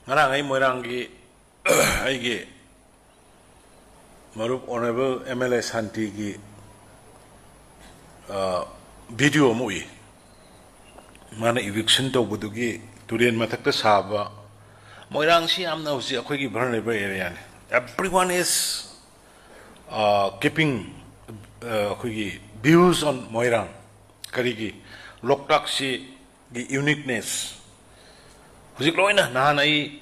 ngarang ai moirangi aigi marup honorable MLA Santi gi video mui mana eviction to budugi turen mathakta saba moirang si amna usi akhoi gi vulnerable area ne everyone is keeping akhoi gi views on moirang kari gi loktak si gi uniqueness hujik loina nahan ai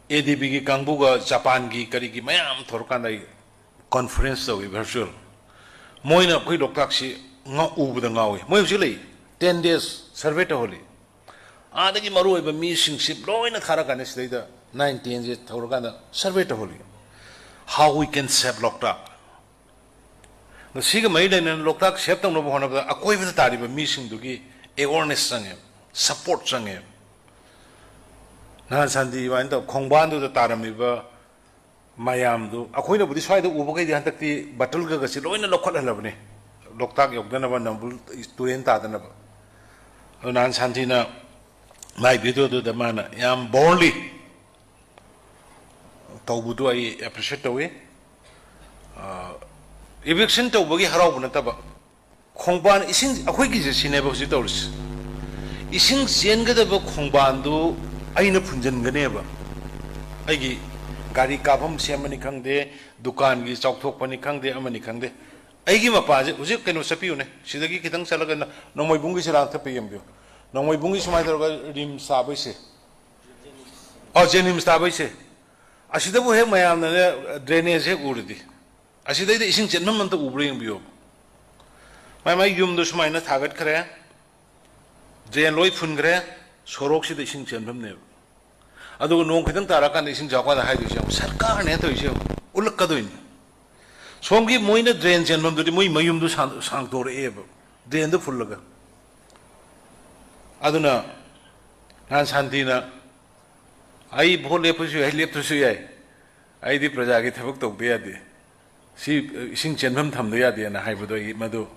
ADB gi kangbuga Japan gi kari gi mayam thorkan ai conference to virtual moina khoi loktak si nga ubda ngawi moi hujik lei 10 days survey to holi adagi maru oiba mi singship loina khara kan sida 19 je thorkan survey to holi how we can save loktak the siga mai den loktak save tong no hona ba akoi ba tari ba mi sing dugi awareness sange support sange na sandi wan to khongban du tarami ba mayam du akoi na budi swai du uba kai di hantakti batul ga si loina lokhot halabne loktak yogdana ba nambul turen ta dana ba nan sandi na mai video du da mana yam boldly tawbudu ai appreciate to we eviction to bagi harau buna taba khongban ising akoi gi je sine ba si tawris ising chen ga da ba khongban du aina phunjan ga ne ba aigi gari kabam semani khangde dukan gi chawthok pani khangde amani khangde aigi mapa je uje keno sapiu ne sidagi kitang salaga na nongmoi bungi sira thapi yambio nongmoi bungi sumai daroga rim sabai se jenim sabai se asida bu he mayam na drainage he urdi asida ide ising chenmam man to ubring bio mai yum do sumai na thagat khare drain loi phun khare sorok sida ising chenmam ne adu nong khidang tara kan ising jakwa da hai du se sarkar ne to ise ulak ka doin somgi moina drain chenmam do moi mayum do sang tor e drain do fullaga aduna nan santina ai bhole pusu ai lep pusu ai ai di praja gi thabak tok be ade si ising chenmam tham do ya de na hai bodo madu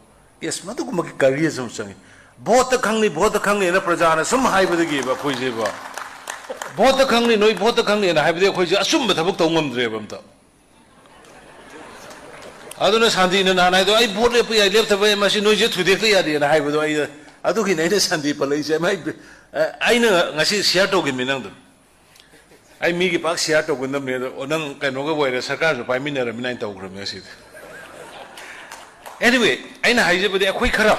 yes madu ko magi career som sangi bhot khangni na praja na sum hai bodo gi ba khoi je ba bhot khangni noi bhot khangni na hai bodo khoi je asum ba thabak tong ngam dre bam ta aduna sandi na na do ai bhot lep ai lep thabai ma si noi je thudek ta ya de na hai bodo ai adu gi nei na sandi palai je mai ai na ngasi share to gi minang do ai mi gi pak share to gundam ne onang kaino ga boire sarkar jo pai minera minai taw gram ya sid anyway aina haije bade akhoi khara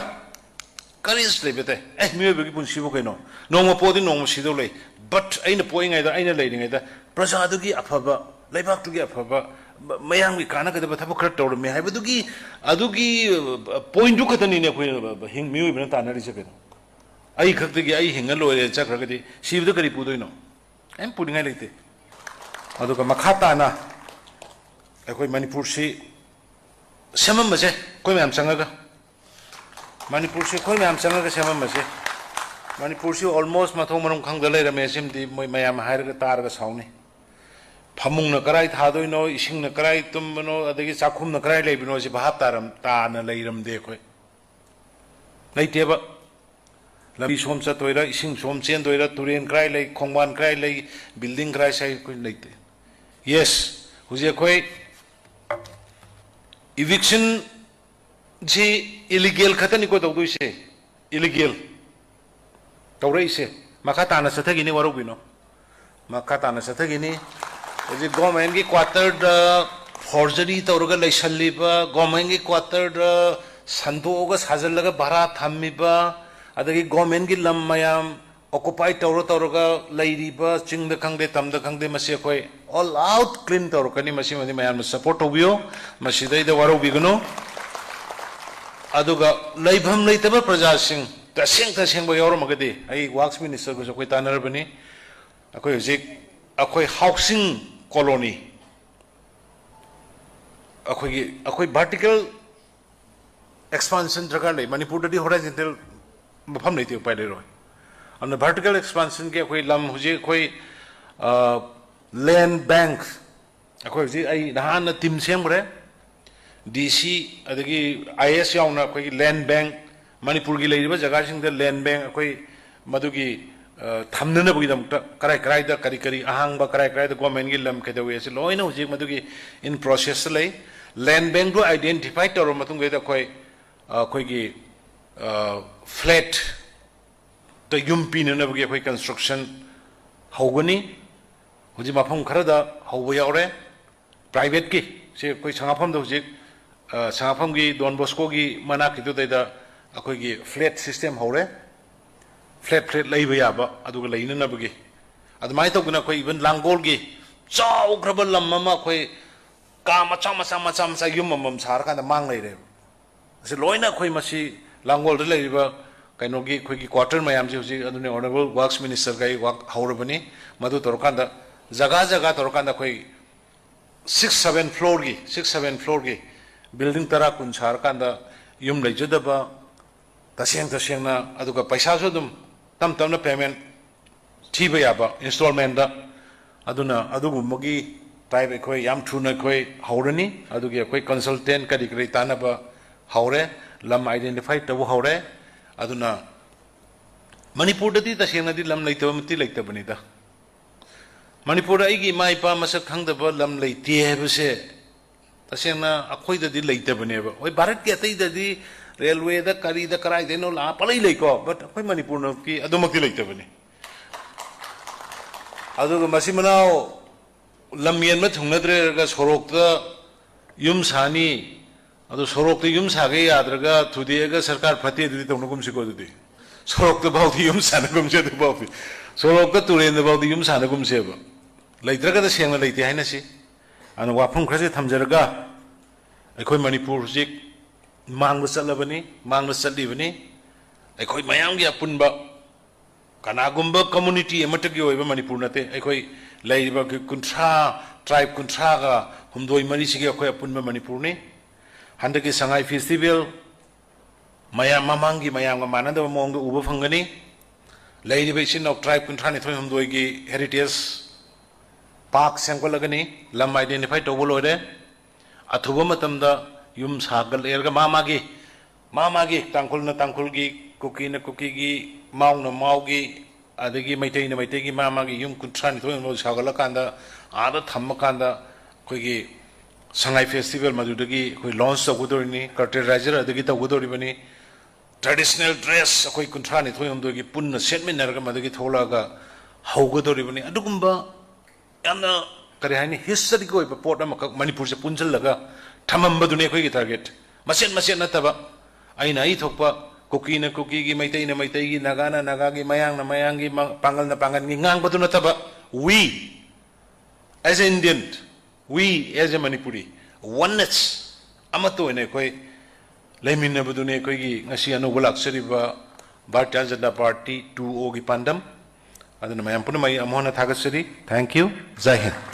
courage le bete mi be gi pun sibo kaino nongma podi nongma sido le but aina poing ai da aina leiding ai da praja du gi afaba leibak tu gi afaba mayang gi kana ga da thaba khara tawr me hai badu gi adu gi point du khatani ne khoi hing mi be na tanari se kaino ai khak gi ai hinga loire chakra ga di sibdu kari pudoino em puningai leite aduga makhata na ekoi manipur si semam ma se koi mam changaga manipur si koi mam changaga semam ma se manipur si almost mathong manong khang dalai rame sim di moi mayam hair ga tar ga sauni phamung na karai thadoi no ising na karai tum no adagi chakhum na karai leibino si bhap taram ta na leiram de khoi leite ba lambi som cha toira ising som chen doira turen krai lei khongban krai lei building krai sai koi leite yes huje koi eviction ji illegal khatani ko dogdoi se illegal tawrai se makata na sathagi ni warogi no makata na sathagi ni ji government gi quarter da forgery tawraga leisalli ba government gi quarter da sandoga sajallaga bara thammi ba adagi government gi lam mayam occupy tawraga leiriba chingda khangde tamda khangde masi koi all out clean tawrakani masi mani mayam support obio masi dai da waro bigno aduga leibham leitaba praja sing taseng ba yor magadi ai works minister ko koi tanar bani akoi hojik akoi housing colony akoi vertical expansion jaga nei manipur di horizontal mafam nei te pai le roi amna vertical expansion ke koi lam huje koi land bank akoi ji ai dahan na tim sembre DC adagi IS yauna koi land bank manipur gi leiba jaga sing the land bank koi madugi थमनबगीदमक्ता कराय करायदा करी करी अहांगबा कराय करायदा government गी lump केदवे से लोइना हुजिक मदुगी in process लay land bank दो identify तौर मतुंगेदा खोई flat तो युम पीनबगी खोई कंस्ट्रक्शन हौगनी हुजी मफम खरदा हौब यावरे प्राइवेट की से कोई संगाफम दो हुजिक संगाफम की डॉन बॉस्को की मना किदुदैदा अखोई फ्लैट सिस्टम हौरे फ्लैट फ्लैट लेबा याबा अदुगा लेननबगी अदमाय तौगना कोई इवन लांगोल की चाउग्रब लम अमा कोई का मचा मचा मचा मचा युम मम सार कांदा मांग लेरे से लोइना कोई मसी लांगोल दे लेबा कइनोगी कोई क्वार्टर मयाम से हुजी अदुने ऑनरेबल वर्क्स मिनिस्टर गाई वर्क हौरबनी मदु तोरकांदा जगह जगह तोरकांदा कोई 6-7 फ्लोर की बिल्डिंग तरा कुन सार कांदा युम लेजदबा तसेंना अदुगा पैसा सो दुम तम तमना पेमेंट थीबा याबा इंस्टॉलमेंट दा अदुना अदुगुमगी टाइप अखोय याम थुना अखोय हौरनी अदुगी अखोय कंसल्टेंट करी करी तानाबा हौरे लम आइडेंटिफाई तबु हौरे अदुना मणिपुर ददी तसेंनादी लम लेतब मति लेतबनिदा मणिपुर आइगी माई पा मसक खंगदबा लम लेते हेबसे तसेंना अखोयददी लेतबनेबा ओय भारत के अतैददी रेलवे दा करी दा कराय देनो ला पलै लेको बट अखोय मणिपुर न की अदुमक्ति लेतबनी अदुगा मसी मनाव लमयन में थुंगनद्रेगा सोरोकता युम सानी अदु सोरोकता युम सागे याद्रगा थुदिएगा सरकार फते दुदी तौनगुम सिको दुदी सोरोकता बाउदी युम सानगुम से दु बाउदी सोरोकता तुरेन बाउदी युम सानगुम सेबा लेद्रगा दा सेंगना लेते हाइनासी अन वाफम खरसे थमजरगा अखोय मणिपुर हुजिक मांग चलबनी अखोई मयाम की अपुनबा कनागुंबा कम्युनिटी अमटगी ओइबा मणिपुर नते अखोई लेइबा कुंथ्रा ट्राइब कुंथ्रा का हुमदोई मरी सिगे अखोई अपुनबा मणिपुर ने हंदकी संगाई फेस्टिवल मयाम ममांगी मयाम का मानदबा मोंग उबा फंगनी लेइबा इसिन ट्राइब कुंथ्रा ने थोय हुमदोई की हेरिटेज पार्क सेंगलगनी लम आइडेंटिफाई तौबो लोरे अथुबा मतमदा युम सागल एरगा मामागी तांकुल की कुकी की माउ न माउ की अदगी मैतै की मामागी युम कुंथ्रानि थोय नो सागल कांदा आदा थम कांदा कोई संगाई फेस्टिवल मदुदगी कोई लॉन्च तौगदोरिनी कर्टेराइजर अदगी तौगदोरिबनी ट्रेडिशनल ड्रेस कोई कुंथ्रानि थोय हमदोगी पुन्न सेटमिनरगा मदगी थोलागा हौगदोरिबनी अदुगुंबा यामना करी हाइनी हिस्टरी को पोट मणिपुर से पुंजलगा थमंबदुने कोई टारगेट मसेन नतबा अइना आई थोपा कुकी की मैतै की नागा की मयांग की पांगल की ngang नतबा we as an Indian we as a Manipuri oneness amato ne koi leminabudune koi gi ngasi anuba laksariba Bharatiya Janata Party 2O gi pandam aduna mayam puna mai amhona thagasari thank you jai hind